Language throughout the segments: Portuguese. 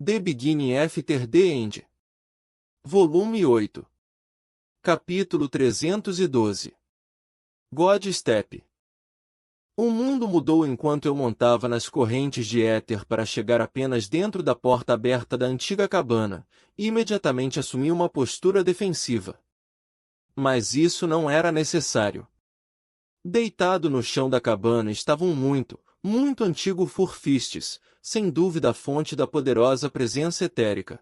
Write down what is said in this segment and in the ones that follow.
The Beginning After the End. Volume 8. Capítulo 312. God Step. O mundo mudou enquanto eu montava nas correntes de éter para chegar apenas dentro da porta aberta da antiga cabana, e imediatamente assumi uma postura defensiva. Mas isso não era necessário. Deitado no chão da cabana estava um muito antigo Furfistes, sem dúvida a fonte da poderosa presença etérica.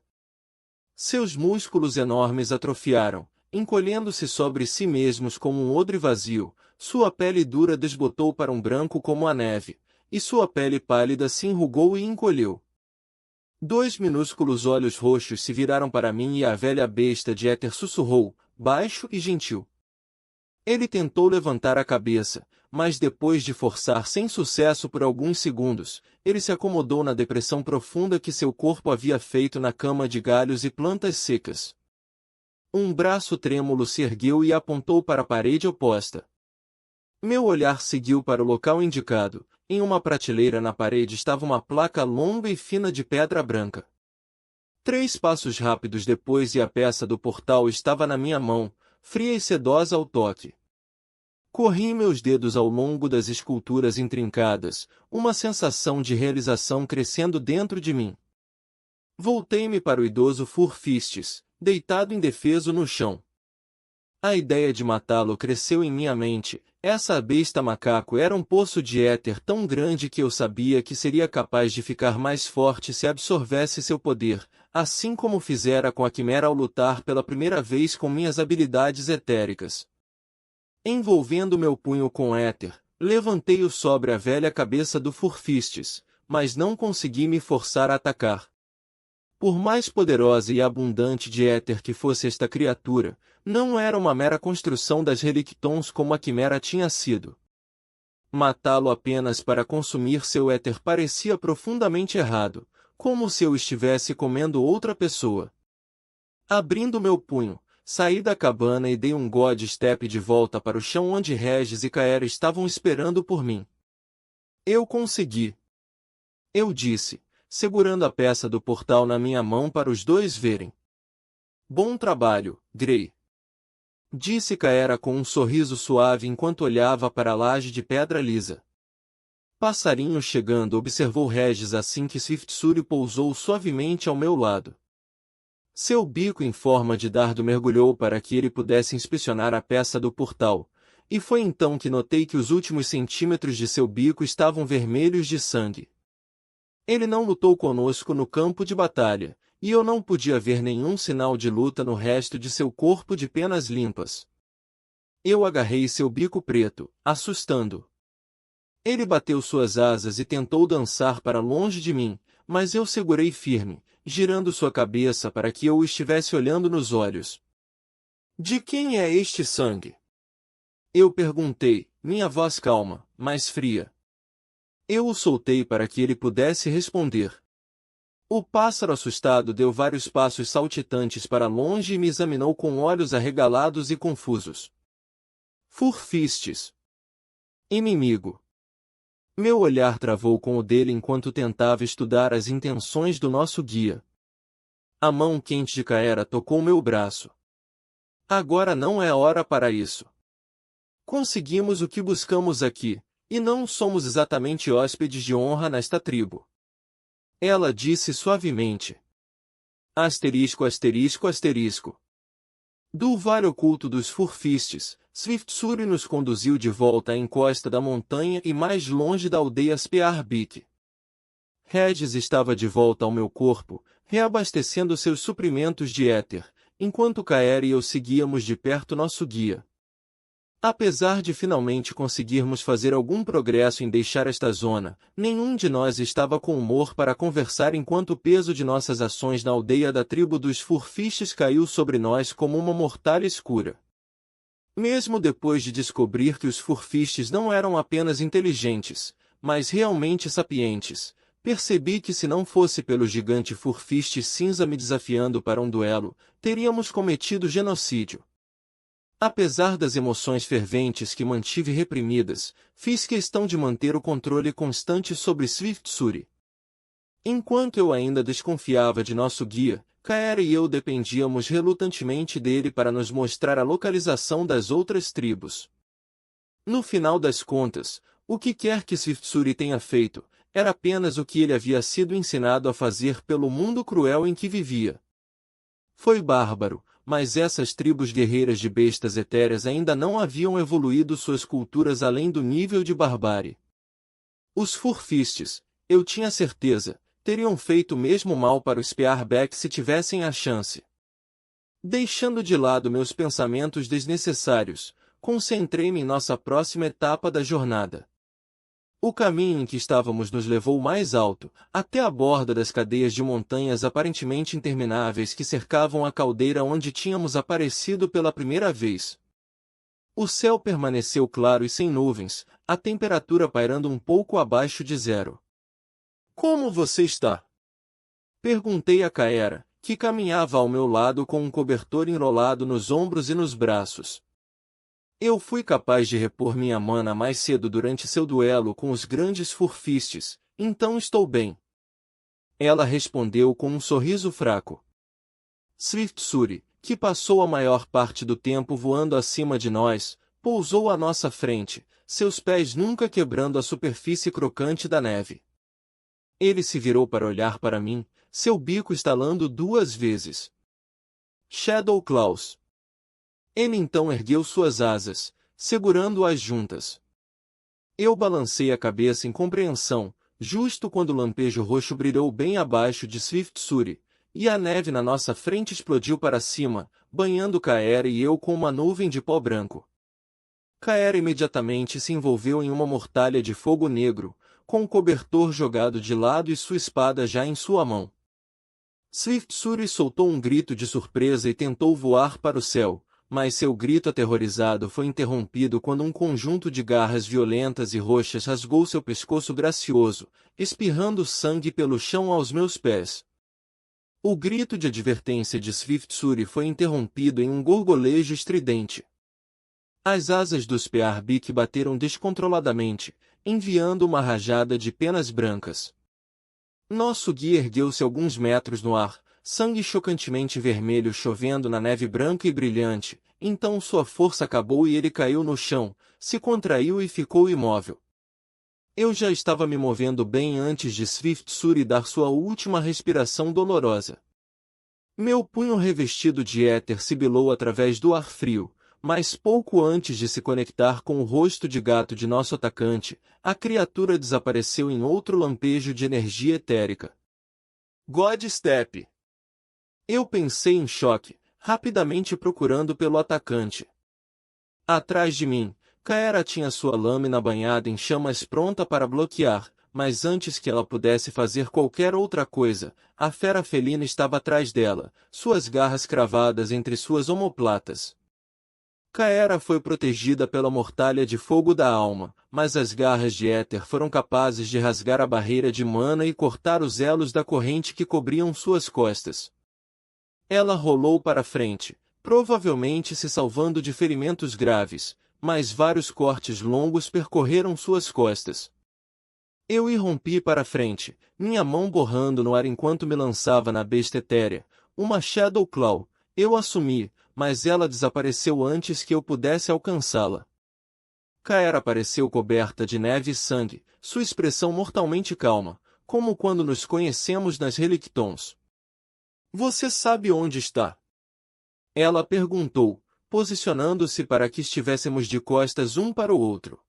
Seus músculos enormes atrofiaram, encolhendo-se sobre si mesmos como um odre vazio, sua pele dura desbotou para um branco como a neve, e sua pele pálida se enrugou e encolheu. 2 minúsculos olhos roxos se viraram para mim e a velha besta de éter sussurrou, baixo e gentil. Ele tentou levantar a cabeça, mas depois de forçar sem sucesso por alguns segundos, ele se acomodou na depressão profunda que seu corpo havia feito na cama de galhos e plantas secas. Um braço trêmulo se ergueu e apontou para a parede oposta. Meu olhar seguiu para o local indicado. Em uma prateleira na parede estava uma placa longa e fina de pedra branca. 3 passos rápidos depois e a peça do portal estava na minha mão, fria e sedosa ao toque. Corri meus dedos ao longo das esculturas intrincadas, uma sensação de realização crescendo dentro de mim. Voltei-me para o idoso Furfistes, deitado indefeso no chão. A ideia de matá-lo cresceu em minha mente. Essa besta macaco era um poço de éter tão grande que eu sabia que seria capaz de ficar mais forte se absorvesse seu poder, assim como fizera com a quimera ao lutar pela primeira vez com minhas habilidades etéricas. Envolvendo meu punho com éter, levantei-o sobre a velha cabeça do Furfistes, mas não consegui me forçar a atacar. Por mais poderosa e abundante de éter que fosse esta criatura, não era uma mera construção das relictons como a quimera tinha sido. Matá-lo apenas para consumir seu éter parecia profundamente errado, como se eu estivesse comendo outra pessoa. Abrindo meu punho, saí da cabana e dei um God Step de volta para o chão onde Regis e Kaera estavam esperando por mim. Eu consegui. Eu disse, segurando a peça do portal na minha mão para os dois verem. Bom trabalho, Grey. Disse Kaera com um sorriso suave enquanto olhava para a laje de pedra lisa. Passarinho chegando, observou Regis assim que Swiftsury pousou suavemente ao meu lado. Seu bico em forma de dardo mergulhou para que ele pudesse inspecionar a peça do portal, e foi então que notei que os últimos centímetros de seu bico estavam vermelhos de sangue. Ele não lutou conosco no campo de batalha, e eu não podia ver nenhum sinal de luta no resto de seu corpo de penas limpas. Eu agarrei seu bico preto, assustando-o. Ele bateu suas asas e tentou dançar para longe de mim, mas eu segurei firme, girando sua cabeça para que eu o estivesse olhando nos olhos. De quem é este sangue? Eu perguntei, minha voz calma, mas fria. Eu o soltei para que ele pudesse responder. O pássaro assustado deu vários passos saltitantes para longe e me examinou com olhos arregalados e confusos. Furfistes. Inimigo. Meu olhar travou com o dele enquanto tentava estudar as intenções do nosso guia. A mão quente de Kaera tocou meu braço. Agora não é hora para isso. Conseguimos o que buscamos aqui, e não somos exatamente hóspedes de honra nesta tribo. Ela disse suavemente. Asterisco, asterisco, asterisco. Do vale oculto dos Furfistes, Swiftsury nos conduziu de volta à encosta da montanha e mais longe da aldeia Spearbik. Regis estava de volta ao meu corpo, reabastecendo seus suprimentos de éter, enquanto Kaera e eu seguíamos de perto nosso guia. Apesar de finalmente conseguirmos fazer algum progresso em deixar esta zona, nenhum de nós estava com humor para conversar enquanto o peso de nossas ações na aldeia da tribo dos Furfistes caiu sobre nós como uma mortalha escura. Mesmo depois de descobrir que os Furfistes não eram apenas inteligentes, mas realmente sapientes, percebi que se não fosse pelo gigante Furfiste cinza me desafiando para um duelo, teríamos cometido genocídio. Apesar das emoções ferventes que mantive reprimidas, fiz questão de manter o controle constante sobre Swiftsury. Enquanto eu ainda desconfiava de nosso guia, Kaera e eu dependíamos relutantemente dele para nos mostrar a localização das outras tribos. No final das contas, o que quer que Swiftsuuri tenha feito, era apenas o que ele havia sido ensinado a fazer pelo mundo cruel em que vivia. Foi bárbaro, mas essas tribos guerreiras de bestas etéreas ainda não haviam evoluído suas culturas além do nível de barbárie. Os Furfistes, eu tinha certeza, teriam feito o mesmo mal para o Spearback se tivessem a chance. Deixando de lado meus pensamentos desnecessários, concentrei-me em nossa próxima etapa da jornada. O caminho em que estávamos nos levou mais alto, até a borda das cadeias de montanhas aparentemente intermináveis que cercavam a caldeira onde tínhamos aparecido pela primeira vez. O céu permaneceu claro e sem nuvens, a temperatura pairando um pouco abaixo de zero. Como você está? Perguntei a Kaera, que caminhava ao meu lado com um cobertor enrolado nos ombros e nos braços. Eu fui capaz de repor minha mana mais cedo durante seu duelo com os grandes Furfistes, então estou bem. Ela respondeu com um sorriso fraco. Swiftsuuri, que passou a maior parte do tempo voando acima de nós, pousou à nossa frente, seus pés nunca quebrando a superfície crocante da neve. Ele se virou para olhar para mim, seu bico estalando 2 vezes. Shadow Claws. Ele então ergueu suas asas, segurando-as juntas. Eu balancei a cabeça em compreensão, justo quando o lampejo roxo brilhou bem abaixo de Swiftsuuri, e a neve na nossa frente explodiu para cima, banhando Kaera e eu com uma nuvem de pó branco. Kaera imediatamente se envolveu em uma mortalha de fogo negro, com o cobertor jogado de lado e sua espada já em sua mão. Swiftsuuri soltou um grito de surpresa e tentou voar para o céu, mas seu grito aterrorizado foi interrompido quando um conjunto de garras violentas e roxas rasgou seu pescoço gracioso, espirrando sangue pelo chão aos meus pés. O grito de advertência de Swiftsuuri foi interrompido em um gorgolejo estridente. As asas do Spearbeak bateram descontroladamente, enviando uma rajada de penas brancas. Nosso guia ergueu-se alguns metros no ar, sangue chocantemente vermelho chovendo na neve branca e brilhante, então sua força acabou e ele caiu no chão, se contraiu e ficou imóvel. Eu já estava me movendo bem antes de Swiftsuuri dar sua última respiração dolorosa. Meu punho revestido de éter sibilou através do ar frio, mas pouco antes de se conectar com o rosto de gato de nosso atacante, a criatura desapareceu em outro lampejo de energia etérica. Godstep! Eu pensei em choque, rapidamente procurando pelo atacante. Atrás de mim, Kaera tinha sua lâmina banhada em chamas pronta para bloquear, mas antes que ela pudesse fazer qualquer outra coisa, a fera felina estava atrás dela, suas garras cravadas entre suas omoplatas. Kaera foi protegida pela mortalha de fogo da alma, mas as garras de éter foram capazes de rasgar a barreira de mana e cortar os elos da corrente que cobriam suas costas. Ela rolou para frente, provavelmente se salvando de ferimentos graves, mas vários cortes longos percorreram suas costas. Eu irrompi para frente, minha mão borrando no ar enquanto me lançava na besta etérea, uma Shadow Claw. Eu assumi, mas ela desapareceu antes que eu pudesse alcançá-la. Kaera apareceu coberta de neve e sangue, sua expressão mortalmente calma, como quando nos conhecemos nas Relictons. Você sabe onde está? Ela perguntou, posicionando-se para que estivéssemos de costas um para o outro.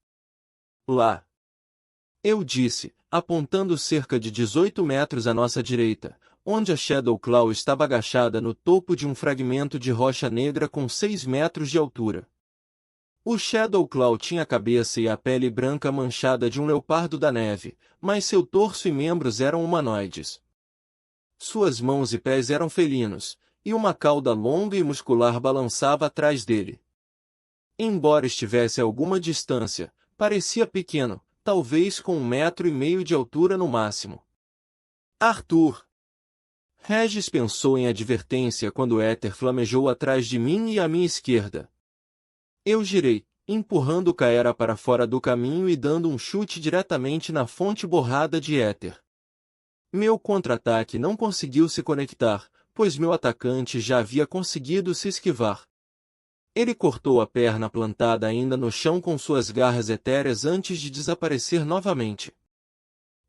Lá. Eu disse, apontando cerca de 18 metros à nossa direita, onde a Shadow Claw estava agachada no topo de um fragmento de rocha negra com 6 metros de altura. O Shadow Claw tinha a cabeça e a pele branca manchada de um leopardo da neve, mas seu torso e membros eram humanoides. Suas mãos e pés eram felinos, e uma cauda longa e muscular balançava atrás dele. Embora estivesse a alguma distância, parecia pequeno, talvez com 1,5 metros de altura no máximo. Arthur! Regis pensou em advertência quando o éter flamejou atrás de mim e à minha esquerda. Eu girei, empurrando Kaera para fora do caminho e dando um chute diretamente na fonte borrada de éter. Meu contra-ataque não conseguiu se conectar, pois meu atacante já havia conseguido se esquivar. Ele cortou a perna plantada ainda no chão com suas garras etéreas antes de desaparecer novamente.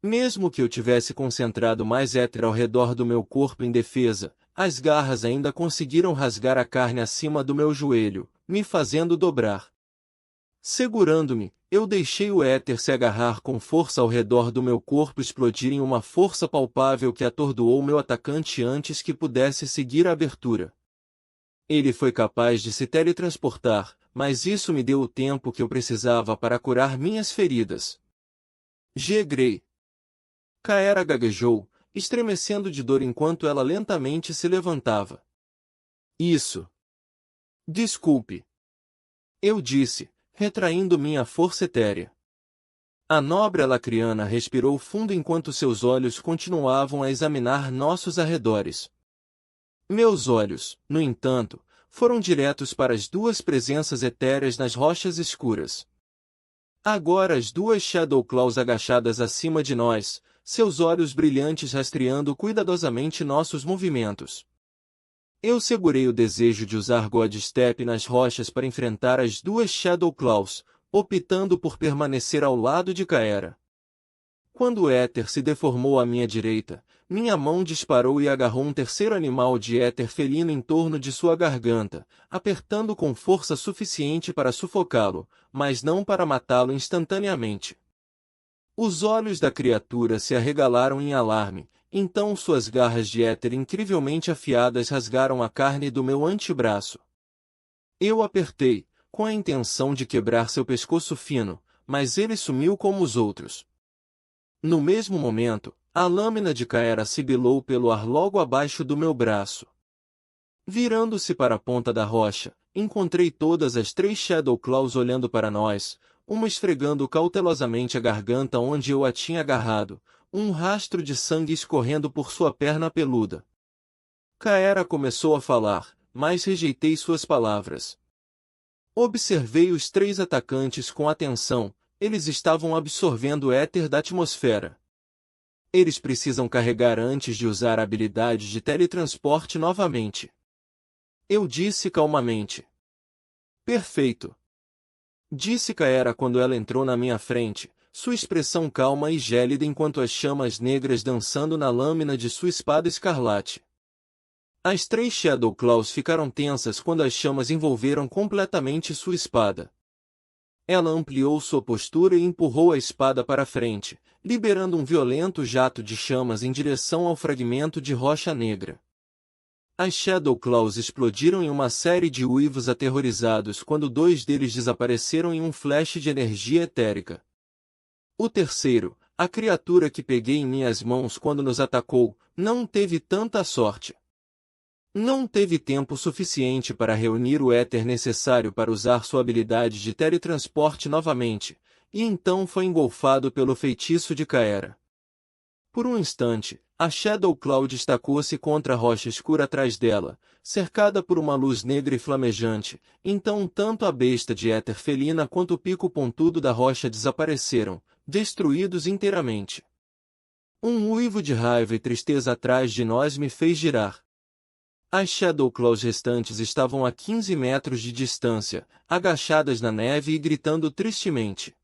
Mesmo que eu tivesse concentrado mais éter ao redor do meu corpo em defesa, as garras ainda conseguiram rasgar a carne acima do meu joelho, me fazendo dobrar. Segurando-me, eu deixei o éter se agarrar com força ao redor do meu corpo e explodir em uma força palpável que atordoou meu atacante antes que pudesse seguir a abertura. Ele foi capaz de se teletransportar, mas isso me deu o tempo que eu precisava para curar minhas feridas. Grey. Kaera gaguejou, estremecendo de dor enquanto ela lentamente se levantava. Isso. Desculpe. Eu disse, retraindo minha força etérea. A nobre alacriana respirou fundo enquanto seus olhos continuavam a examinar nossos arredores. Meus olhos, no entanto, foram diretos para as duas presenças etéreas nas rochas escuras. Agora as duas Shadowclaws agachadas acima de nós, seus olhos brilhantes rastreando cuidadosamente nossos movimentos. Eu segurei o desejo de usar Godstep nas rochas para enfrentar as duas Shadowclaws, optando por permanecer ao lado de Kaera. Quando o éter se deformou à minha direita, minha mão disparou e agarrou um terceiro animal de éter felino em torno de sua garganta, apertando com força suficiente para sufocá-lo, mas não para matá-lo instantaneamente. Os olhos da criatura se arregalaram em alarme, então suas garras de éter incrivelmente afiadas rasgaram a carne do meu antebraço. Eu apertei, com a intenção de quebrar seu pescoço fino, mas ele sumiu como os outros. No mesmo momento, a lâmina de Kaera sibilou pelo ar logo abaixo do meu braço. Virando-se para a ponta da rocha, encontrei todas as três Shadowclaws olhando para nós, uma esfregando cautelosamente a garganta onde eu a tinha agarrado, um rastro de sangue escorrendo por sua perna peluda. Kaera começou a falar, mas rejeitei suas palavras. Observei os três atacantes com atenção, eles estavam absorvendo o éter da atmosfera. Eles precisam carregar antes de usar a habilidade de teletransporte novamente. Eu disse calmamente. Perfeito. Disse Kaera quando ela entrou na minha frente, sua expressão calma e gélida enquanto as chamas negras dançando na lâmina de sua espada escarlate. As três Shadowclaws ficaram tensas quando as chamas envolveram completamente sua espada. Ela ampliou sua postura e empurrou a espada para frente, liberando um violento jato de chamas em direção ao fragmento de rocha negra. As Shadowclaws explodiram em uma série de uivos aterrorizados quando dois deles desapareceram em um flash de energia etérica. O terceiro, a criatura que peguei em minhas mãos quando nos atacou, não teve tanta sorte. Não teve tempo suficiente para reunir o éter necessário para usar sua habilidade de teletransporte novamente, e então foi engolfado pelo feitiço de Kaera. Por um instante, a Shadowclaw destacou-se contra a rocha escura atrás dela, cercada por uma luz negra e flamejante, então tanto a besta de éter felina quanto o pico pontudo da rocha desapareceram, destruídos inteiramente. Um uivo de raiva e tristeza atrás de nós me fez girar. As Shadowclaws restantes estavam a 15 metros de distância, agachadas na neve e gritando tristemente.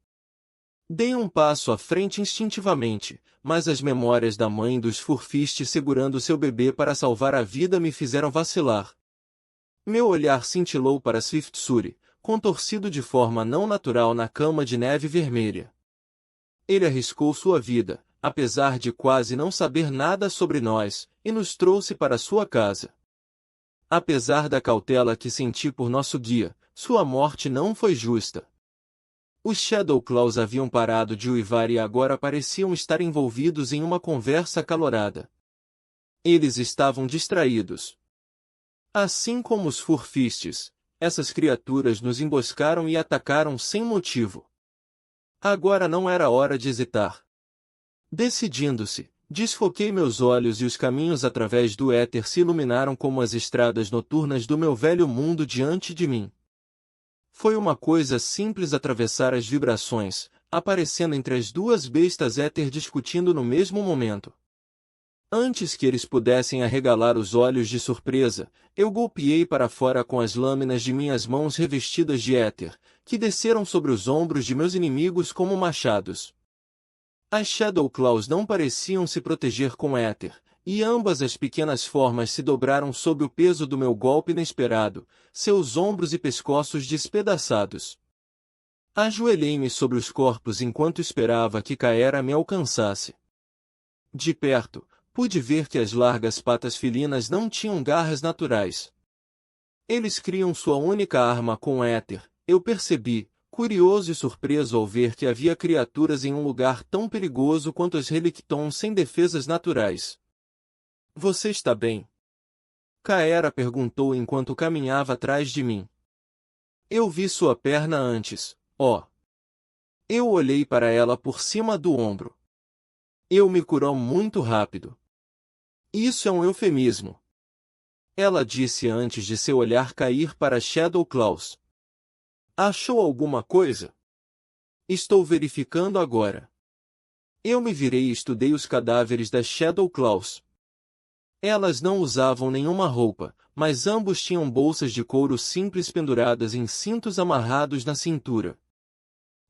Dei um passo à frente instintivamente, mas as memórias da mãe dos Furfist segurando seu bebê para salvar a vida me fizeram vacilar. Meu olhar cintilou para Swiftsury, contorcido de forma não natural na cama de neve vermelha. Ele arriscou sua vida, apesar de quase não saber nada sobre nós, e nos trouxe para sua casa. Apesar da cautela que senti por nosso guia, sua morte não foi justa. Os Shadowclaws haviam parado de uivar e agora pareciam estar envolvidos em uma conversa acalorada. Eles estavam distraídos. Assim como os Furfistes, essas criaturas nos emboscaram e atacaram sem motivo. Agora não era hora de hesitar. Decidindo-se, desfoquei meus olhos e os caminhos através do éter se iluminaram como as estradas noturnas do meu velho mundo diante de mim. Foi uma coisa simples atravessar as vibrações, aparecendo entre as duas bestas éter discutindo no mesmo momento. Antes que eles pudessem arregalar os olhos de surpresa, eu golpeei para fora com as lâminas de minhas mãos revestidas de éter, que desceram sobre os ombros de meus inimigos como machados. As Shadow Claws não pareciam se proteger com éter, e ambas as pequenas formas se dobraram sob o peso do meu golpe inesperado, seus ombros e pescoços despedaçados. Ajoelhei-me sobre os corpos enquanto esperava que Kaera me alcançasse. De perto, pude ver que as largas patas felinas não tinham garras naturais. Eles criam sua única arma com éter, eu percebi, curioso e surpreso ao ver que havia criaturas em um lugar tão perigoso quanto as Relictons sem defesas naturais. Você está bem? Kaera perguntou enquanto caminhava atrás de mim. Eu vi sua perna antes, ó. Eu olhei para ela por cima do ombro. Eu me curou muito rápido. Isso é um eufemismo. Ela disse antes de seu olhar cair para Shadow Claws. Achou alguma coisa? Estou verificando agora. Eu me virei e estudei os cadáveres das Shadow Claws. Elas não usavam nenhuma roupa, mas ambos tinham bolsas de couro simples penduradas em cintos amarrados na cintura.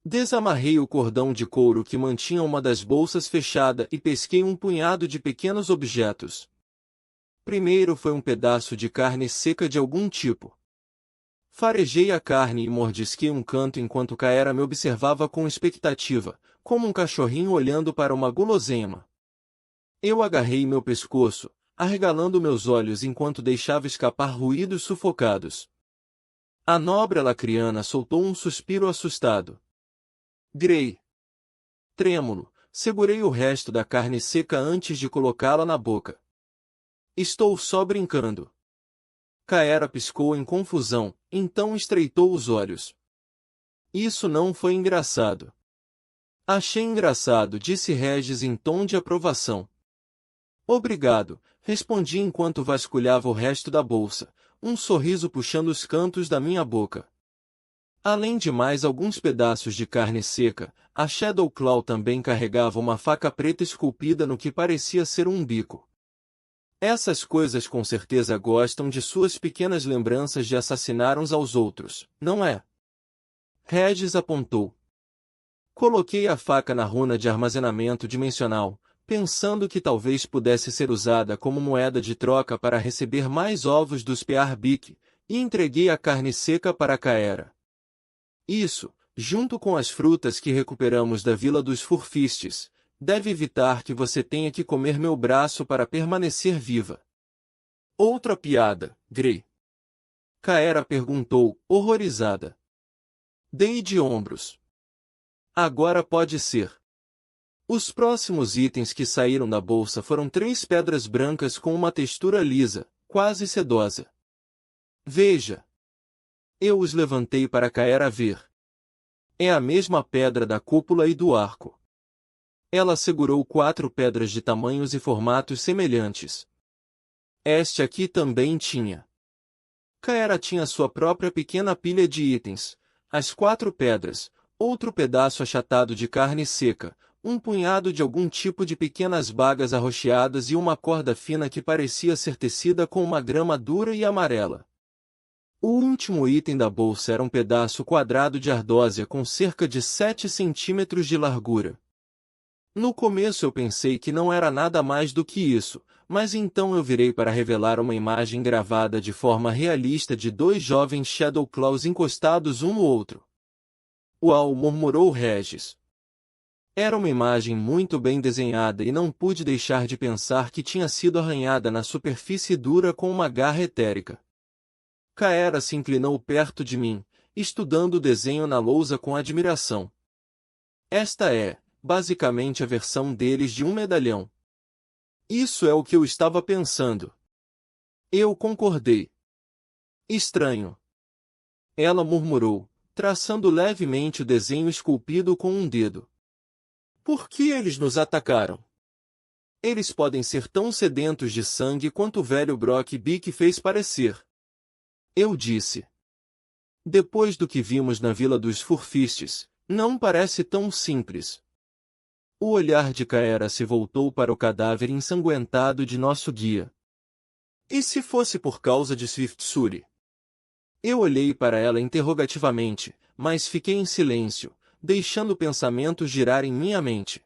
Desamarrei o cordão de couro que mantinha uma das bolsas fechada e pesquei um punhado de pequenos objetos. Primeiro foi um pedaço de carne seca de algum tipo. Farejei a carne e mordisquei um canto enquanto Kaera me observava com expectativa, como um cachorrinho olhando para uma guloseima. Eu agarrei meu pescoço, arregalando meus olhos enquanto deixava escapar ruídos sufocados. A nobre lacriana soltou um suspiro assustado. Grey. Trêmulo, segurei o resto da carne seca antes de colocá-la na boca. Estou só brincando. Kaera piscou em confusão, então estreitou os olhos. Isso não foi engraçado. Achei engraçado, disse Regis em tom de aprovação. Obrigado, respondi enquanto vasculhava o resto da bolsa, um sorriso puxando os cantos da minha boca. Além de mais alguns pedaços de carne seca, a Shadow Claw também carregava uma faca preta esculpida no que parecia ser um bico. Essas coisas com certeza gostam de suas pequenas lembranças de assassinar uns aos outros, não é? Regis apontou. Coloquei a faca na runa de armazenamento dimensional, pensando que talvez pudesse ser usada como moeda de troca para receber mais ovos dos Pearbic, e entreguei a carne seca para Kaera. Isso, junto com as frutas que recuperamos da Vila dos Furfistes, deve evitar que você tenha que comer meu braço para permanecer viva. Outra piada, Grey. Kaera perguntou, horrorizada. Dei de ombros. Agora pode ser. Os próximos itens que saíram da bolsa foram 3 pedras brancas com uma textura lisa, quase sedosa. Veja. Eu os levantei para Kaera ver. É a mesma pedra da cúpula e do arco. Ela segurou 4 pedras de tamanhos e formatos semelhantes. Este aqui também tinha. Kaera tinha sua própria pequena pilha de itens, as 4 pedras, outro pedaço achatado de carne seca, um punhado de algum tipo de pequenas bagas arroxeadas e uma corda fina que parecia ser tecida com uma grama dura e amarela. O último item da bolsa era um pedaço quadrado de ardósia com cerca de 7 centímetros de largura. No começo eu pensei que não era nada mais do que isso, mas então eu virei para revelar uma imagem gravada de forma realista de 2 jovens Shadow Claws encostados um no outro. Uau, murmurou Regis. Era uma imagem muito bem desenhada e não pude deixar de pensar que tinha sido arranhada na superfície dura com uma garra etérica. Kaera se inclinou perto de mim, estudando o desenho na lousa com admiração. Esta é, basicamente a versão deles de um medalhão. Isso é o que eu estava pensando. Eu concordei. Estranho. Ela murmurou, traçando levemente o desenho esculpido com um dedo. Por que eles nos atacaram? Eles podem ser tão sedentos de sangue quanto o velho Brock Beak fez parecer. Eu disse. Depois do que vimos na Vila dos Furfistes, não parece tão simples. O olhar de Kaera se voltou para o cadáver ensanguentado de nosso guia. E se fosse por causa de Swift-Suri? Eu olhei para ela interrogativamente, mas fiquei em silêncio, deixando o pensamento girar em minha mente.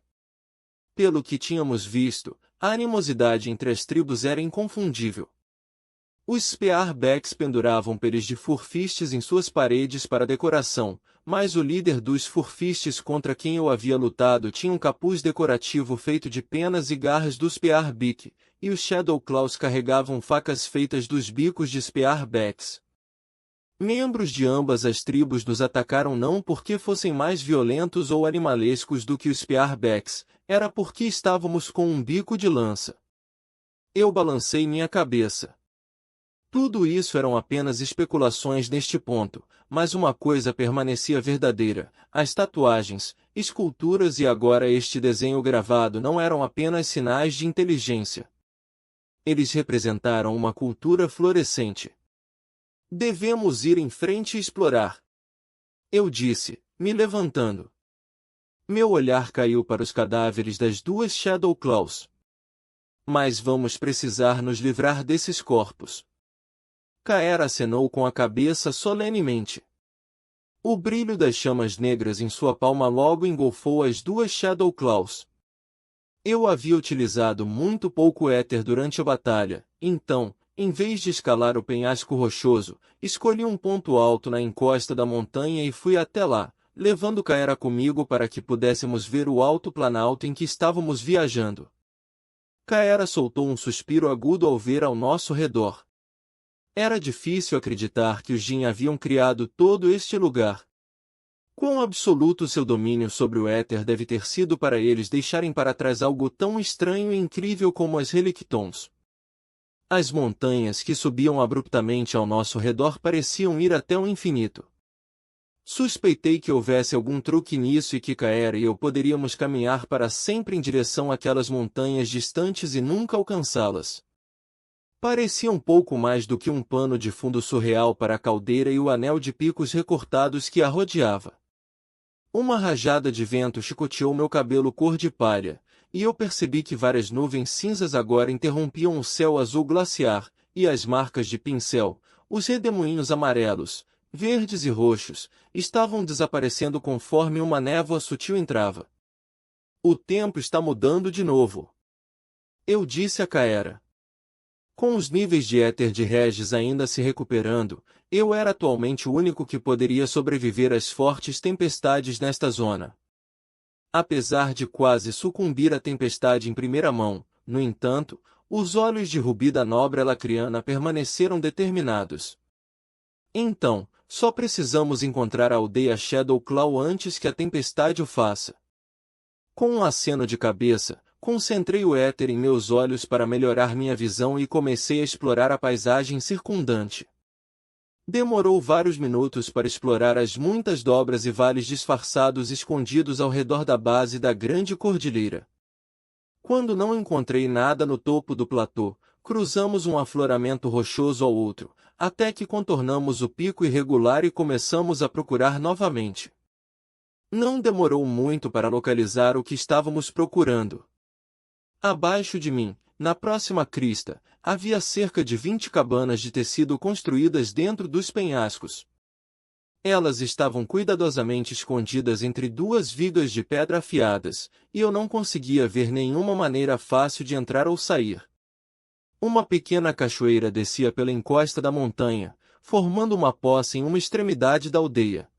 Pelo que tínhamos visto, a animosidade entre as tribos era inconfundível. Os Spearbacks penduravam peles de furfistes em suas paredes para decoração, mas o líder dos furfistes contra quem eu havia lutado tinha um capuz decorativo feito de penas e garras dos Spearbeak, e os Shadowclaws carregavam facas feitas dos bicos de Spearbacks. Membros de ambas as tribos nos atacaram não porque fossem mais violentos ou animalescos do que os Spearbacks, era porque estávamos com um bico de lança. Eu balancei minha cabeça. Tudo isso eram apenas especulações neste ponto, mas uma coisa permanecia verdadeira: as tatuagens, esculturas e agora este desenho gravado não eram apenas sinais de inteligência. Eles representaram uma cultura florescente. Devemos ir em frente e explorar. Eu disse, me levantando. Meu olhar caiu para os cadáveres das duas Shadowclaws. Mas vamos precisar nos livrar desses corpos. Kaera acenou com a cabeça solenemente. O brilho das chamas negras em sua palma logo engolfou as duas Shadowclaws. Eu havia utilizado muito pouco éter durante a batalha, então, em vez de escalar o penhasco rochoso, escolhi um ponto alto na encosta da montanha e fui até lá, levando Kaera comigo para que pudéssemos ver o alto planalto em que estávamos viajando. Kaera soltou um suspiro agudo ao ver ao nosso redor. Era difícil acreditar que os Jin haviam criado todo este lugar. Quão absoluto seu domínio sobre o éter deve ter sido para eles deixarem para trás algo tão estranho e incrível como as Relictons. As montanhas que subiam abruptamente ao nosso redor pareciam ir até o infinito. Suspeitei que houvesse algum truque nisso e que Kaera e eu poderíamos caminhar para sempre em direção àquelas montanhas distantes e nunca alcançá-las. Parecia um pouco mais do que um pano de fundo surreal para a caldeira e o anel de picos recortados que a rodeava. Uma rajada de vento chicoteou meu cabelo cor de palha, e eu percebi que várias nuvens cinzas agora interrompiam o céu azul glaciar, e as marcas de pincel, os redemoinhos amarelos, verdes e roxos, estavam desaparecendo conforme uma névoa sutil entrava. O tempo está mudando de novo. Eu disse a Kaera. Com os níveis de éter de Regis ainda se recuperando, eu era atualmente o único que poderia sobreviver às fortes tempestades nesta zona. Apesar de quase sucumbir à tempestade em primeira mão, no entanto, os olhos de Rubi da nobre Lacriana permaneceram determinados. Então, só precisamos encontrar a aldeia Shadowclaw antes que a tempestade o faça. Com um aceno de cabeça, concentrei o éter em meus olhos para melhorar minha visão e comecei a explorar a paisagem circundante. Demorou vários minutos para explorar as muitas dobras e vales disfarçados escondidos ao redor da base da grande cordilheira. Quando não encontrei nada no topo do platô, cruzamos um afloramento rochoso ao outro, até que contornamos o pico irregular e começamos a procurar novamente. Não demorou muito para localizar o que estávamos procurando. Abaixo de mim, na próxima crista, havia cerca de 20 cabanas de tecido construídas dentro dos penhascos. Elas estavam cuidadosamente escondidas entre duas vigas de pedra afiadas, e eu não conseguia ver nenhuma maneira fácil de entrar ou sair. Uma pequena cachoeira descia pela encosta da montanha, formando uma poça em uma extremidade da aldeia.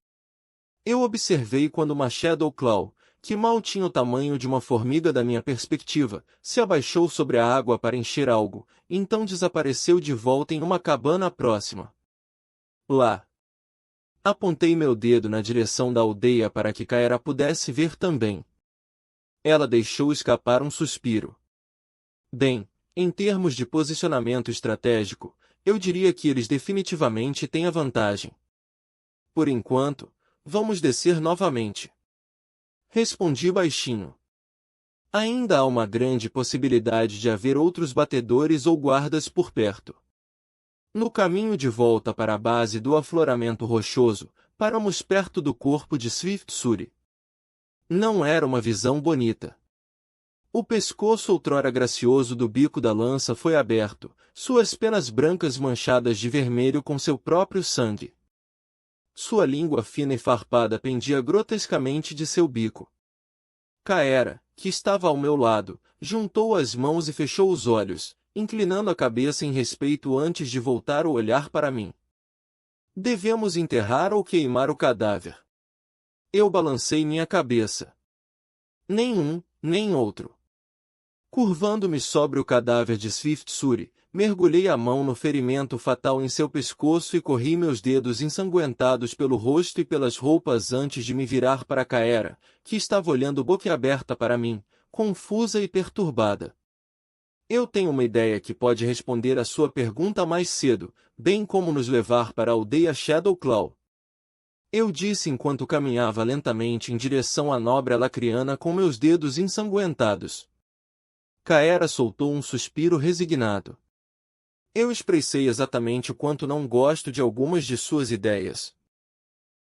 Eu observei quando uma Shadowclaw, que mal tinha o tamanho de uma formiga da minha perspectiva, se abaixou sobre a água para encher algo, então desapareceu de volta em uma cabana próxima. Lá. Apontei meu dedo na direção da aldeia para que Kaera pudesse ver também. Ela deixou escapar um suspiro. Bem, em termos de posicionamento estratégico, eu diria que eles definitivamente têm a vantagem. Por enquanto, vamos descer novamente. Respondi baixinho. Ainda há uma grande possibilidade de haver outros batedores ou guardas por perto. No caminho de volta para a base do afloramento rochoso, paramos perto do corpo de Swift-Suri. Não era uma visão bonita. O pescoço outrora gracioso do bico da lança foi aberto, suas penas brancas manchadas de vermelho com seu próprio sangue. Sua língua fina e farpada pendia grotescamente de seu bico. Caera, que estava ao meu lado, juntou as mãos e fechou os olhos, inclinando a cabeça em respeito antes de voltar o olhar para mim. Devemos enterrar ou queimar o cadáver? Eu balancei minha cabeça. Nem um, nem outro. Curvando-me sobre o cadáver de Swift Suri, mergulhei a mão no ferimento fatal em seu pescoço e corri meus dedos ensanguentados pelo rosto e pelas roupas antes de me virar para Caera, que estava olhando boquiaberta para mim, confusa e perturbada. Eu tenho uma ideia que pode responder a sua pergunta mais cedo, bem como nos levar para a aldeia Shadowclaw. Eu disse enquanto caminhava lentamente em direção à nobre alacriana com meus dedos ensanguentados. Caera soltou um suspiro resignado. Eu expressei exatamente o quanto não gosto de algumas de suas ideias.